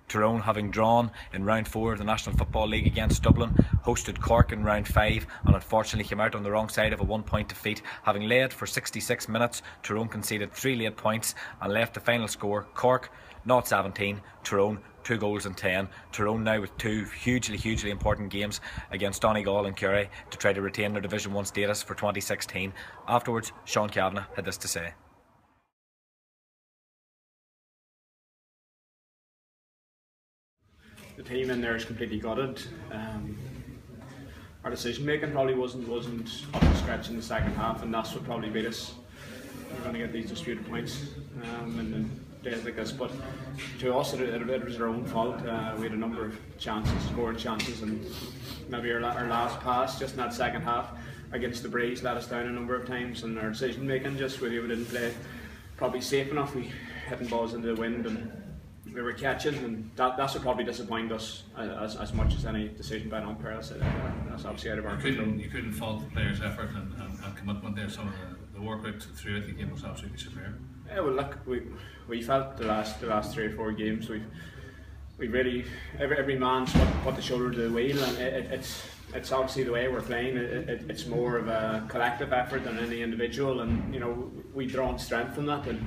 Tyrone, having drawn in round 4 of the National Football League against Dublin, hosted Cork in round 5 and unfortunately came out on the wrong side of a 1-point defeat. Having led for 66 minutes, Tyrone conceded 3 late points and left the final score Cork 0-17, Tyrone 2 goals and 10. Tyrone now with 2 hugely important games against Donegal and Kerry to try to retain their Division 1 status for 2016. Afterwards, Sean Cavanagh had this to say. The team in there is completely gutted. Our decision making probably wasn't up to scratch in the second half, and that's what probably beat us. We're going to get these disputed points in days like this, but to us it was our own fault. We had a number of chances, scoring chances, and maybe our last pass just in that second half against the breeze let us down a number of times, and our decision making just really we didn't play probably safe enough. We hitting balls into the wind and we were catching, and that's what probably disappointed us as much as any decision by an umpire. That's obviously out of our control. You couldn't fault the players' effort and commitment there. Some of the work rate throughout the game was absolutely superb. Yeah, well, look, we felt the last 3 or 4 games we really every man's put the shoulder to the wheel, and it's obviously the way we're playing. It's more of a collective effort than any individual, and you know we've drawn strength from that, and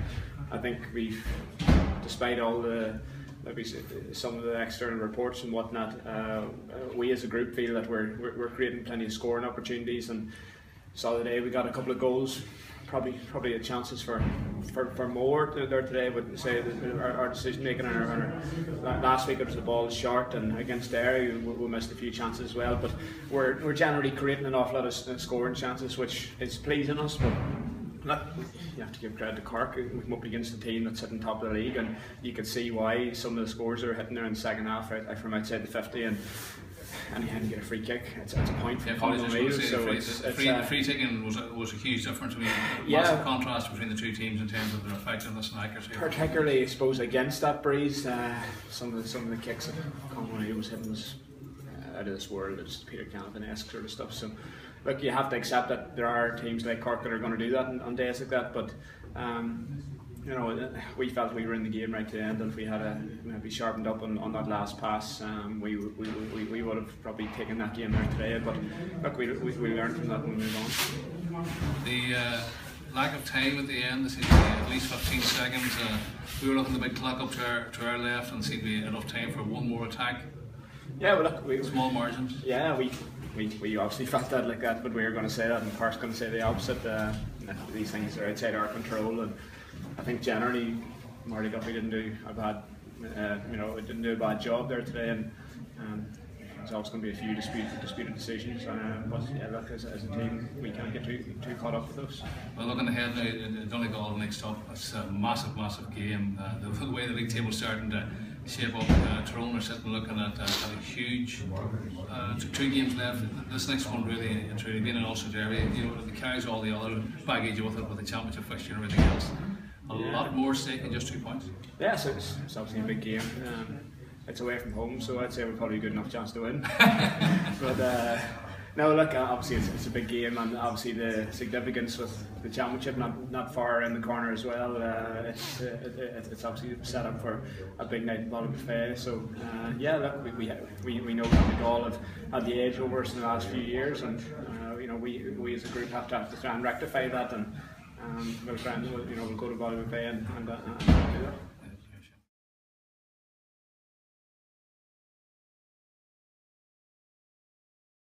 I think we've, despite all the maybe some of the external reports and whatnot, we as a group feel that we're creating plenty of scoring opportunities, and so today we got a couple of goals. Probably had chances for more there today. But say that our decision making last week it was the ball short, and against Derry we missed a few chances as well. But we're generally creating an awful lot of scoring chances, which is pleasing us. But look, you have to give credit to Cork. We come up against a team that's sitting top of the league, and you can see why some of the scores are hitting there in the second half from outside the 50. And you had to get a free kick. It's a point from Cavanagh. The free kicking was a huge difference. I mean, massive contrast between the two teams in terms of their effectiveness and accuracy. Particularly, I suppose, against that breeze, some of the kicks that Cavanagh was hitting was out of this world. It's Peter Cavanagh-esque sort of stuff. So, look, you have to accept that there are teams like Cork that are going to do that on days like that. But you know, we felt we were in the game right to the end, and if we had maybe sharpened up on that last pass, we would have probably taken that game there today. But look, we learned from that and we move on. The lack of time at the end, there seemed to be at least 15 seconds. We were looking at the big clock up to our left, and seemed to be enough time for one more attack. Yeah, well, look, small margins. Yeah, we obviously felt that like that, but we were going to say that, and Cork's going to say the opposite. These things are outside our control, and I think generally Marty Duffy didn't do a bad, didn't do a bad job there today, and there's always going to be a few disputed decisions. But yeah, look, as a team, we can't get too caught up with those. Well, looking ahead now, Donegal next up. It's a massive way the way the league table's starting to shape up. Tyrone are sitting looking at a huge 2 games left. This next one really being an Ulster derby, it carries all the other baggage with it, with the championship fixture and everything else. A lot more stake than just 2 points. Yeah, so it's obviously a big game. It's away from home, so I'd say we're probably a good enough chance to win. But no, look, obviously it's a big game, and obviously the significance with the championship not far in the corner as well. It's obviously set up for a big night in Buffet. So yeah, look, we know that Donegal have had the edge over us in the last few years, and we as a group have to try and rectify that, and we'll go to Buffet and do that.